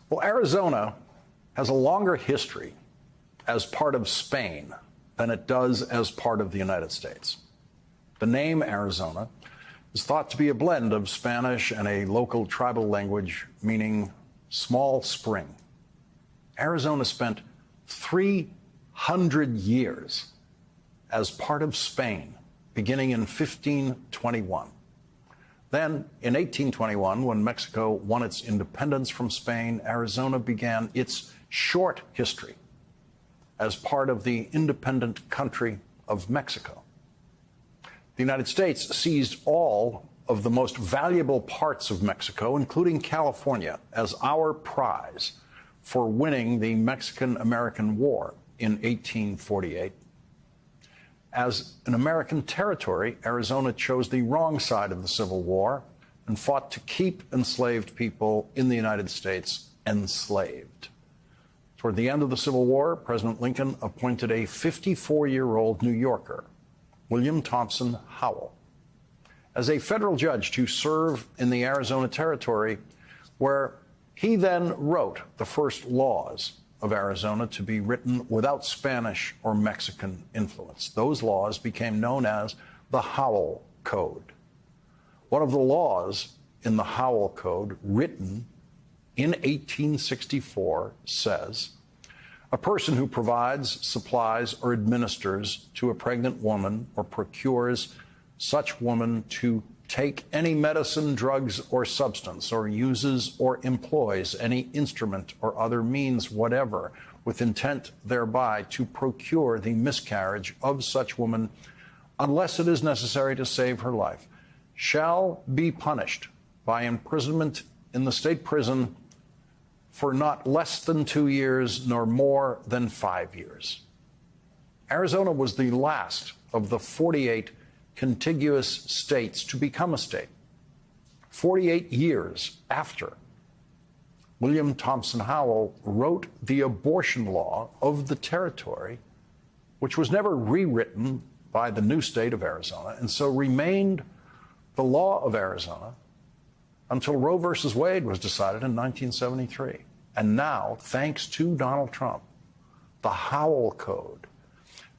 Well, Arizona has a longer history as part of Spain than it does as part of the United States. The name Arizona is thought to be a blend of Spanish and a local tribal language meaning small spring. Arizona spent 300 years as part of Spain, beginning in 1521. Then, in 1821, when Mexico won its independence from Spain, Arizona began its short history as part of the independent country of Mexico. The United States seized all of the most valuable parts of Mexico, including California, as our prize for winning the Mexican-American War in 1848. As an American territory, Arizona chose the wrong side of the Civil War and fought to keep enslaved people in the United States enslaved. Toward the end of the Civil War, President Lincoln appointed a 54-year-old New Yorker, William Thompson Howell, as a federal judge to serve in the Arizona Territory, where he then wrote the first laws of Arizona to be written without Spanish or Mexican influence. Those laws became known as the Howell Code. One of the laws in the Howell Code, written in 1864, says, "A person who provides, supplies, or administers to a pregnant woman or procures such woman to take any medicine, drugs, or substance, or uses or employs any instrument or other means whatever with intent thereby to procure the miscarriage of such woman, unless it is necessary to save her life, shall be punished by imprisonment in the state prison for not less than 2 years nor more than 5 years." Arizona was the last of the 48 contiguous states to become a state. 48 years after William Thompson Howell wrote the abortion law of the territory, which was never rewritten by the new state of Arizona, and so remained the law of Arizona until Roe versus Wade was decided in 1973. And now, thanks to Donald Trump, the Howell Code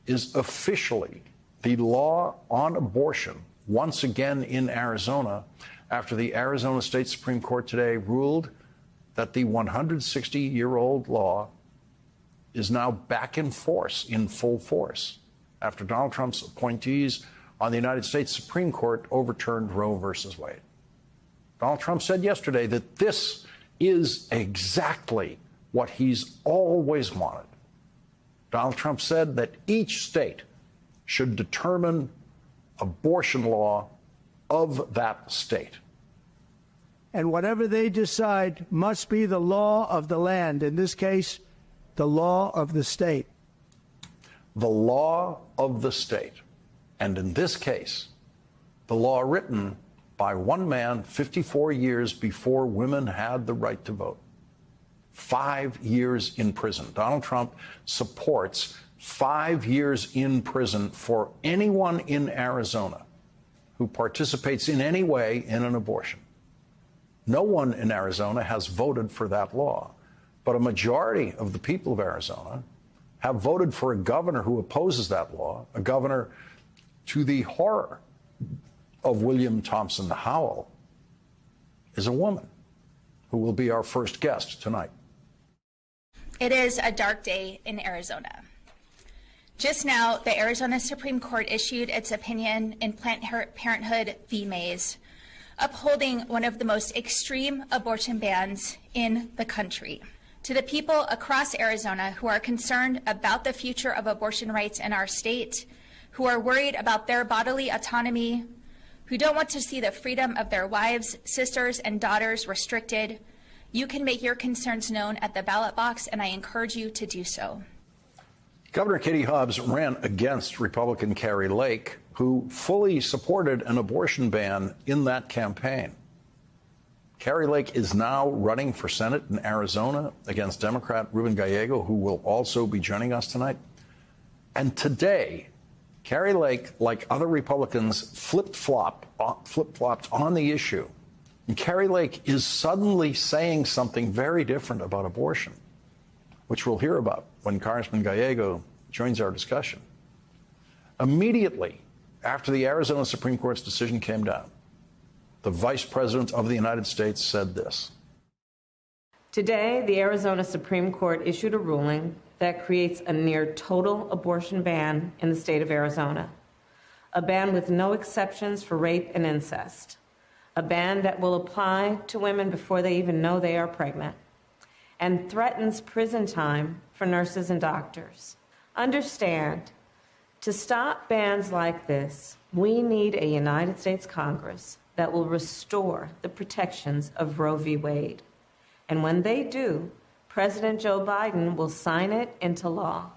is officially the law on abortion once again in Arizona, after the Arizona State Supreme Court today ruled that the 160-year-old law is now back in force, in full force, after Donald Trump's appointees on the United States Supreme Court overturned Roe versus Wade. Donald Trump said yesterday that this is exactly what he's always wanted. Donald Trump said that each state should determine abortion law of that state. And whatever they decide must be the law of the land, in this case, the law of the state. The law of the state. And in this case, the law written by one man 54 years before women had the right to vote. 5 years in prison. Donald Trump supports 5 years in prison for anyone in Arizona who participates in any way in an abortion. No one in Arizona has voted for that law, but a majority of the people of Arizona have voted for a governor who opposes that law, a governor, to the horror of William Thompson Howell, is a woman who will be our first guest tonight. It is a dark day in Arizona. Just now, the Arizona Supreme Court issued its opinion in Planned Parenthood v. Mays, upholding one of the most extreme abortion bans in the country. To the people across Arizona who are concerned about the future of abortion rights in our state, who are worried about their bodily autonomy, who don't want to see the freedom of their wives, sisters, and daughters restricted, you can make your concerns known at the ballot box, and I encourage you to do so. Governor Katie Hobbs ran against Republican Kari Lake, who fully supported an abortion ban in that campaign. Kari Lake is now running for Senate in Arizona against Democrat Ruben Gallego, who will also be joining us tonight. And today, Kari Lake, like other Republicans, flip-flopped on the issue And Kari Lake is suddenly saying something very different about abortion, which we'll hear about when Congressman Gallego joins our discussion. Immediately after the Arizona Supreme Court's decision came down, the Vice President of the United States said this. Today, the Arizona Supreme Court issued a ruling that creates a near total abortion ban in the state of Arizona, a ban with no exceptions for rape and incest, a ban that will apply to women before they even know they are pregnant, and threatens prison time for nurses and doctors. Understand, to stop bans like this, we need a United States Congress that will restore the protections of Roe v. Wade. And when they do, President Joe Biden will sign it into law.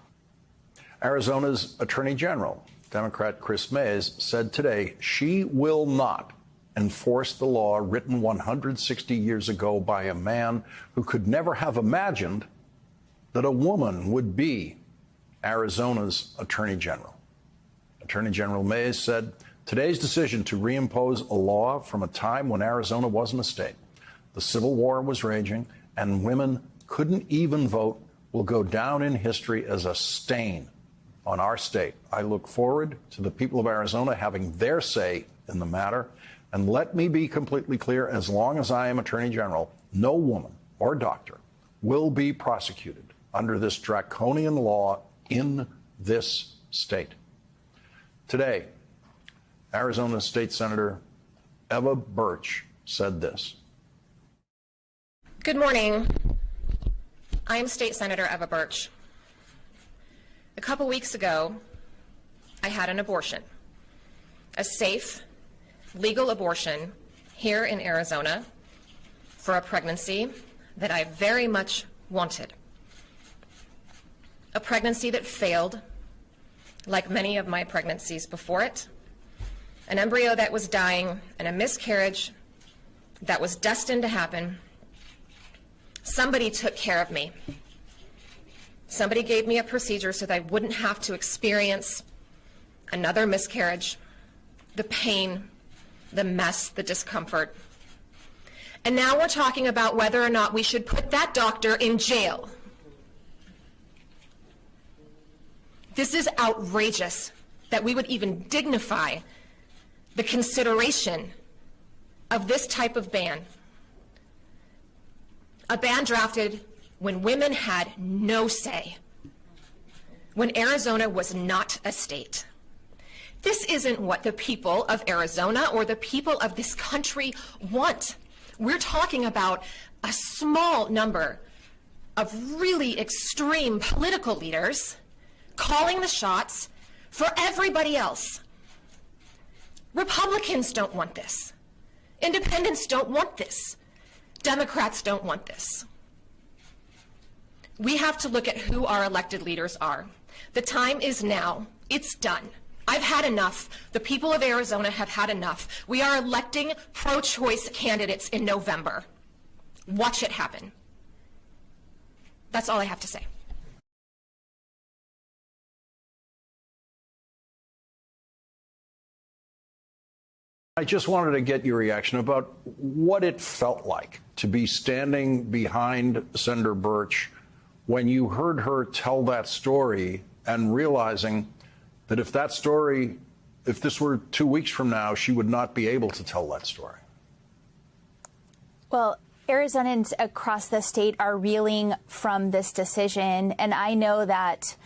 Arizona's Attorney General, Democrat Chris Mays, said today she will not enforce the law written 160 years ago by a man who could never have imagined that a woman would be Arizona's Attorney General. Attorney General Mays said today's decision to reimpose a law from a time when Arizona wasn't a state, the Civil War was raging, and women couldn't even vote, will go down in history as a stain on our state. I look forward to the people of Arizona having their say in the matter. And let me be completely clear, as long as I am Attorney General, no woman or doctor will be prosecuted under this draconian law in this state. Today, Arizona State Senator Eva Birch said this. Good morning. I am State Senator Eva Birch. A couple weeks ago, I had an abortion, a safe, legal abortion here in Arizona for a pregnancy that I very much wanted. A pregnancy that failed, like many of my pregnancies before it, an embryo that was dying, and a miscarriage that was destined to happen. Somebody took care of me. Somebody gave me a procedure so that I wouldn't have to experience another miscarriage, the pain, the mess, the discomfort. And now we're talking about whether or not we should put that doctor in jail. This is outrageous that we would even dignify the consideration of this type of ban. A ban drafted when women had no say, when Arizona was not a state. This isn't what the people of Arizona or the people of this country want. We're talking about a small number of really extreme political leaders calling the shots for everybody else. Republicans don't want this. Independents don't want this. Democrats don't want this. We have to look at who our elected leaders are. The time is now. It's done. I've had enough. The people of Arizona have had enough. We are electing pro-choice candidates in November. Watch it happen. That's all I have to say. I just wanted to get your reaction about what it felt like to be standing behind Senator Birch when you heard her tell that story and realizing that if this were 2 weeks from now, she would not be able to tell that story. Well, Arizonans across the state are reeling from this decision, and I know that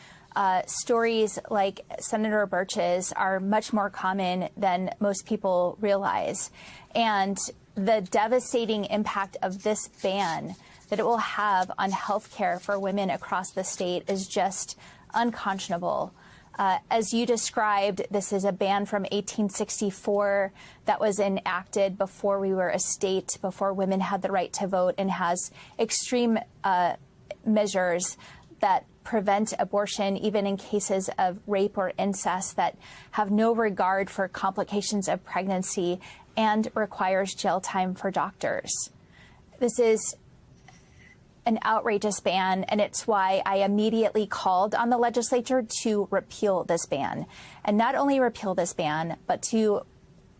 stories like Senator Birch's are much more common than most people realize. And the devastating impact of this ban that it will have on health care for women across the state is just unconscionable. As you described, this is a ban from 1864 that was enacted before we were a state, before women had the right to vote, and has extreme measures that prevent abortion, even in cases of rape or incest, that have no regard for complications of pregnancy and requires jail time for doctors. This is an outrageous ban, and it's why I immediately called on the legislature to repeal this ban. And not only repeal this ban, but to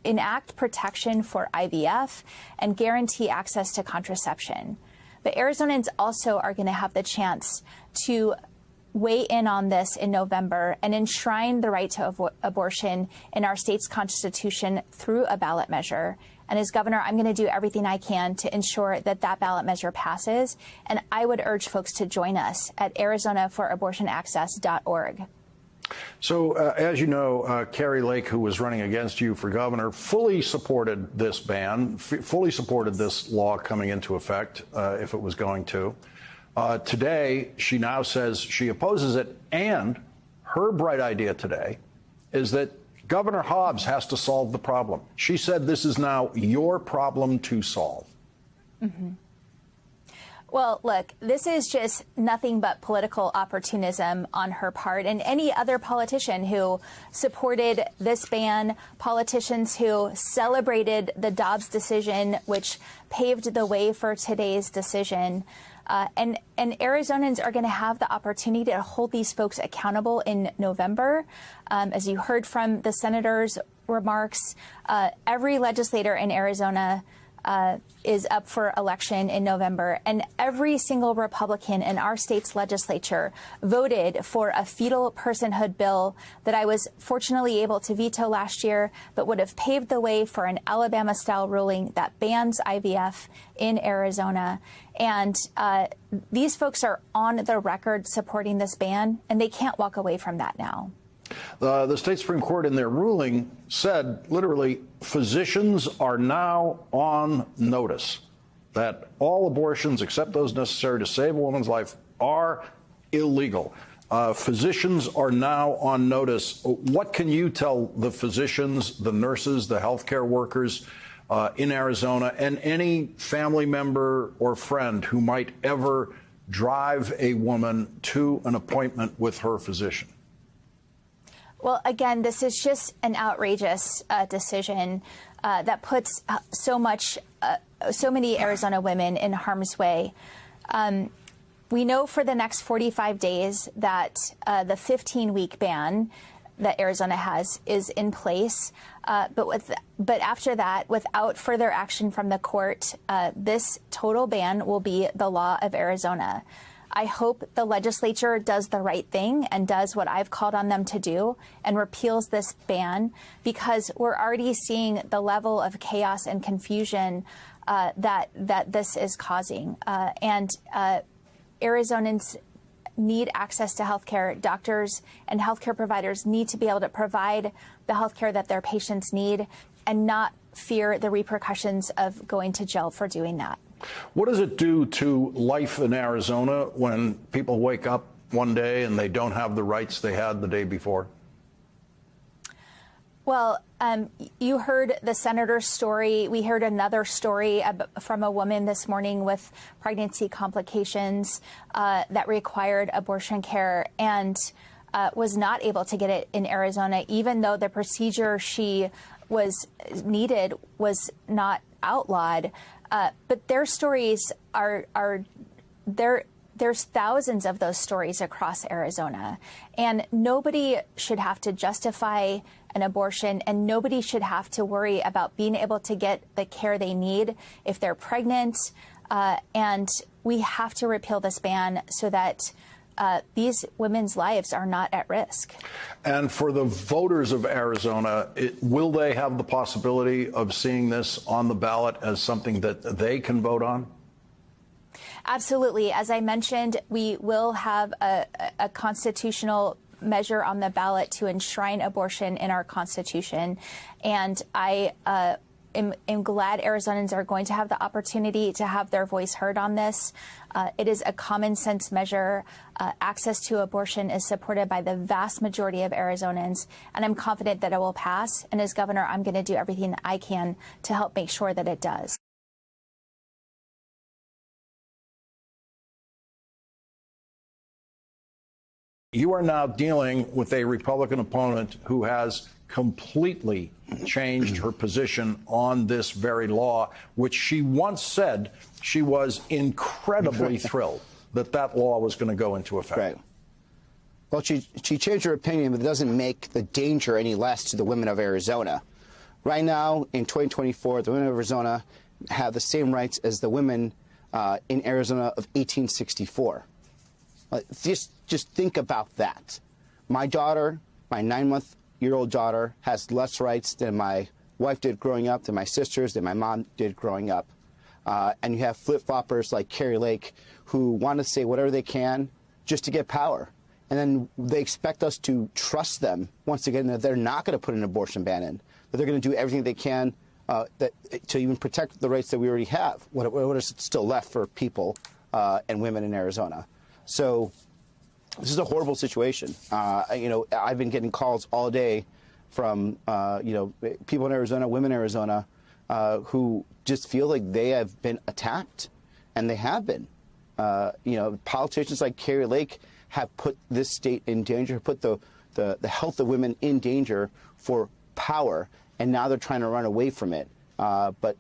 enact protection for IVF and guarantee access to contraception. But Arizonans also are going to have the chance to weigh in on this in November and enshrine the right to abortion in our state's constitution through a ballot measure. And as governor, I'm going to do everything I can to ensure that that ballot measure passes. And I would urge folks to join us at ArizonaForAbortionAccess.org. So, as you know, Kari Lake, who was running against you for governor, fully supported this ban, fully supported this law coming into effect if it was going to. Today, she now says she opposes it, and her bright idea today is that Governor Hobbs has to solve the problem. She said this is now your problem to solve. Mm-hmm. Well, look, this is just nothing but political opportunism on her part, and any other politician who supported this ban, politicians who celebrated the Dobbs decision, which paved the way for today's decision. And Arizonans are going to have the opportunity to hold these folks accountable in November. As you heard from the senator's remarks, every legislator in Arizona is up for election in November, and every single Republican in our state's legislature voted for a fetal personhood bill that I was fortunately able to veto last year, but would have paved the way for an Alabama-style ruling that bans IVF in Arizona. And these folks are on the record supporting this ban, and they can't walk away from that now. The state Supreme Court in their ruling said, literally, physicians are now on notice that all abortions, except those necessary to save a woman's life, are illegal. Physicians are now on notice. What can you tell the physicians, the nurses, the healthcare workers in Arizona, and any family member or friend who might ever drive a woman to an appointment with her physician? Well, again, this is just an outrageous decision that puts so many Arizona women in harm's way. We know for the next 45 days that the 15-week ban that Arizona has is in place. But after that, without further action from the court, this total ban will be the law of Arizona. I hope the legislature does the right thing and does what I've called on them to do and repeals this ban, because we're already seeing the level of chaos and confusion that this is causing. And Arizonans need access to health care. Doctors and healthcare providers need to be able to provide the health care that their patients need and not fear the repercussions of going to jail for doing that. What does it do to life in Arizona when people wake up one day and they don't have the rights they had the day before? Well, you heard the senator's story. We heard another story from a woman this morning with pregnancy complications that required abortion care and was not able to get it in Arizona, even though the procedure she was needed was not outlawed. But their stories there's thousands of those stories across Arizona, and nobody should have to justify an abortion, and nobody should have to worry about being able to get the care they need if they're pregnant. And we have to repeal this ban so that these women's lives are not at risk. And for the voters of Arizona, will they have the possibility of seeing this on the ballot as something that they can vote on? Absolutely. As I mentioned, we will have a constitutional measure on the ballot to enshrine abortion in our Constitution. And I am glad Arizonans are going to have the opportunity to have their voice heard on this. It is a common sense measure. Access to abortion is supported by the vast majority of Arizonans, and I'm confident that it will pass. And as governor, I'm going to do everything that I can to help make sure that it does. You are now dealing with a Republican opponent who has completely changed her position on this very law, which she once said she was incredibly thrilled that that law was going to go into effect. Right. Well, she changed her opinion, but it doesn't make the danger any less to the women of Arizona. Right now, in 2024, the women of Arizona have the same rights as the women in Arizona of 1864. Just think about that. My daughter, my 9-month-old daughter, has less rights than my wife did growing up, than my sisters, than my mom did growing up. And you have flip-floppers like Kari Lake who want to say whatever they can just to get power. And then they expect us to trust them, once again, that they're not going to put an abortion ban in, that they're going to do everything they can to even protect the rights that we already have, what is still left for people and women in Arizona. So this is a horrible situation. I've been getting calls all day from, people in Arizona, women in Arizona, who just feel like they have been attacked, and they have been. Politicians like Kari Lake have put this state in danger, put the health of women in danger for power, and now they're trying to run away from it. But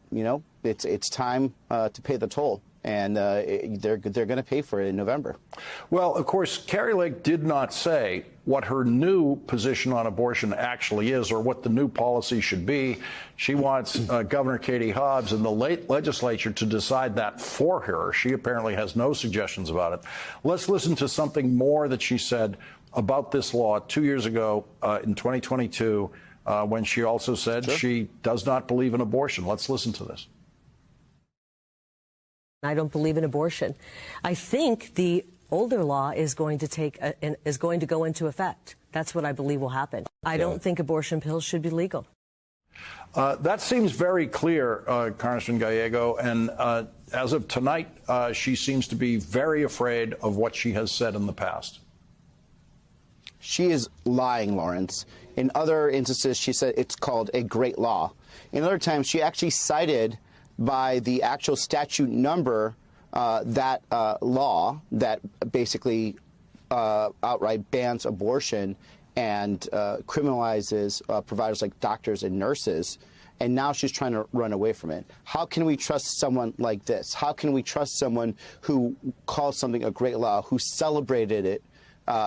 it's time to pay the toll, and they're going to pay for it in November. Well, of course, Kari Lake did not say what her new position on abortion actually is, or what the new policy should be. She wants Governor Katie Hobbs and the legislature to decide that for her. She apparently has no suggestions about it. Let's listen to something more that she said about this law 2 years ago in 2022, when she also said she does not believe in abortion. Let's listen to this. I don't believe in abortion. I think the older law is going to go into effect. That's what I believe will happen. I don't think abortion pills should be legal. That seems very clear, Congressman Gallego, and as of tonight, she seems to be very afraid of what she has said in the past. She is lying, Lawrence. In other instances, she said it's called a great law. In other times, she actually cited by the actual statute number that law that basically outright bans abortion and criminalizes providers like doctors and nurses. And now she's trying to run away from it. How can we trust someone like this? How can we trust someone who calls something a great law, who celebrated it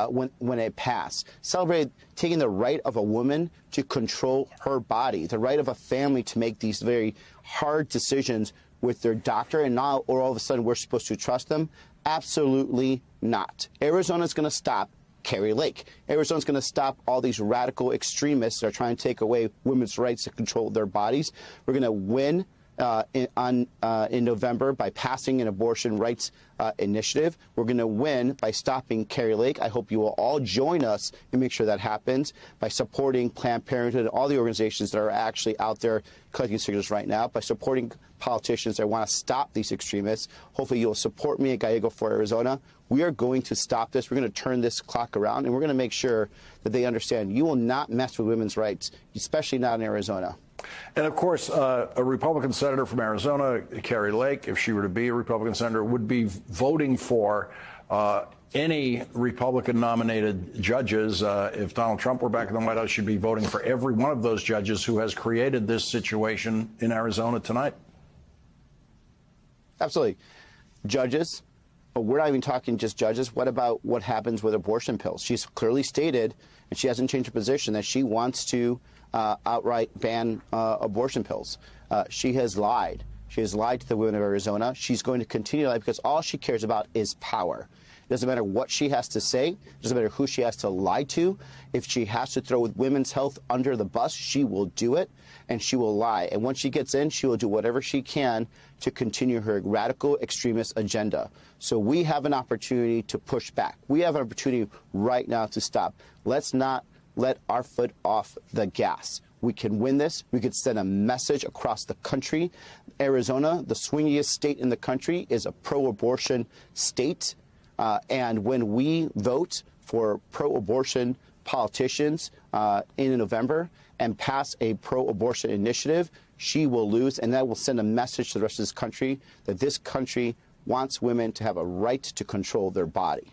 when it passed, celebrated taking the right of a woman to control her body, the right of a family to make these very hard decisions with their doctor, and now all of a sudden we're supposed to trust them? Absolutely not. Arizona's going to stop Kari Lake. Arizona's going to stop all these radical extremists that are trying to take away women's rights to control their bodies. We're going to win in November by passing an abortion rights initiative. We're going to win by stopping Kari Lake. I hope you will all join us and make sure that happens by supporting Planned Parenthood and all the organizations that are actually out there collecting signatures right now, by supporting politicians that want to stop these extremists. Hopefully you'll support me at Gallego for Arizona. We are going to stop this. We're going to turn this clock around, and we're going to make sure that they understand you will not mess with women's rights, especially not in Arizona. And, of course, a Republican senator from Arizona, Kari Lake, if she were to be a Republican senator, would be voting for any Republican-nominated judges. If Donald Trump were back in the White House, she'd be voting for every one of those judges who has created this situation in Arizona tonight. Absolutely. Judges. But we're not even talking just judges. What about what happens with abortion pills? She's clearly stated, and she hasn't changed her position, that she wants to outright ban abortion pills. She has lied. She has lied to the women of Arizona. She's going to continue to lie because all she cares about is power. It doesn't matter what she has to say. It doesn't matter who she has to lie to. If she has to throw women's health under the bus, she will do it, and she will lie. And once she gets in, she will do whatever she can to continue her radical extremist agenda. So we have an opportunity to push back. We have an opportunity right now to stop. Let's not let our foot off the gas. We can win this. We could send a message across the country. Arizona, the swingiest state in the country, is a pro-abortion state. And when we vote for pro-abortion politicians in November and pass a pro-abortion initiative, she will lose, and that will send a message to the rest of this country that this country wants women to have a right to control their body.